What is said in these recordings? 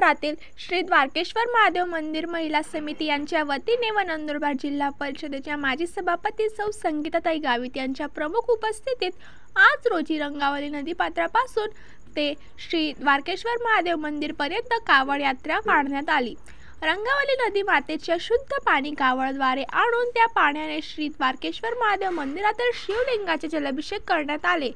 शहरातील श्री द्वारकेश्वर महादेव मंदिर महिला समिती यांच्या वतीने व नंदुरबार जिल्हा परिषदेच्या माजी सभापती सौ संगीताताई गावित यांच्या प्रमुख उपस्थितीत आज रोजी रंगावली नदीपात्रापासून ते श्री द्वारकेश्वर महादेव मंदिर पर्यंत कावड यात्रा काढण्यात आली। रंगावली नदी मातेच्या शुद्ध पाणी कावडद्वारे आणून त्या पाण्याने श्री द्वारकेश्वर महादेव मंदिरातील शिवलिंगाचे जलाभिषेक करण्यात आले।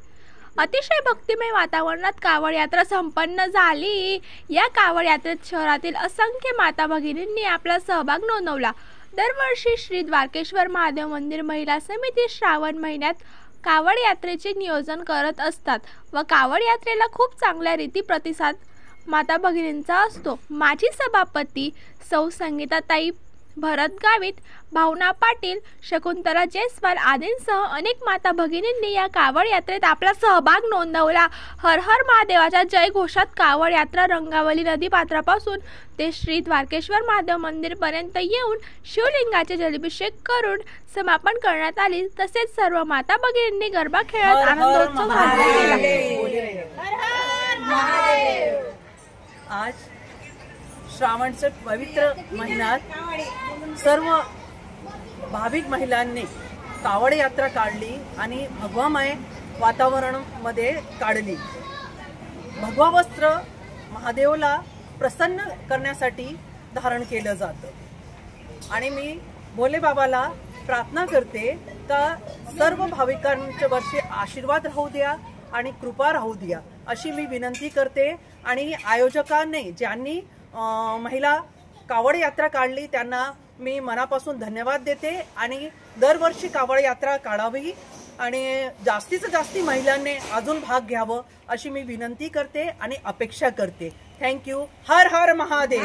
अतिशय भक्तिमय वातावरणात कावड यात्रा संपन्न झाली। या कावड यात्रेत शहरातील असंख्य माता भगिनींनी आपला सहभाग नोंदवला। दरवर्षी श्री द्वारकेश्वर महादेव मंदिर महिला समिती श्रावण महिन्यात कावड यात्रेचे नियोजन करत असतात व कावड यात्रेला खूप चांगल्या रीती प्रतिसाद माता भगिनींचा असतो। माजी सभापती सौ संगीताताई भरत गावित, भावना पाटील, शकुंतला जयस्वाल आदींसह अनेक माता भगिनींनी या कावड यात्रेत आपला सहभाग नोंदवला। हर हर महादेवाच्या जय घोषात कावड यात्रा रंगावली नदीपात्रापासून ते श्री द्वारकेश्वर महादेव मंदिर पर्यंत येऊन शिवलिंगाचे जलाभिषेक करून समापन करण्यात आली। तसेच सर्व माता भगिनींनी गरबा खेळत आनंदोत्सव साजरा केला। आज श्रावणचे पवित्र महिन्यात सर्व भाविक महिलांनी कावड यात्रा काढली आणि भगवामय वातावरणामध्ये काढली। भगवा वस्त्र महादेवला प्रसन्न करण्यासाठी धारण केलं जातं आणि मी भोले बाबाला प्रार्थना करते का सर्व भाविकांच्या वरती आशीर्वाद राहू द्या आणि कृपा राहू द्या अशी मी विनंती करते। आणि आयोजकांनी ज्यांनी महिला कावड यात्रा काढली त्यांना मी मनापासून धन्यवाद देते आणि दरवर्षी कावड यात्रा काढावी आणि जास्तीत जास्त महिलांनी अजून भाग घ्यावं अशी मी विनंती करते आणि अपेक्षा करते। थँक्यू। हर हर महादेव।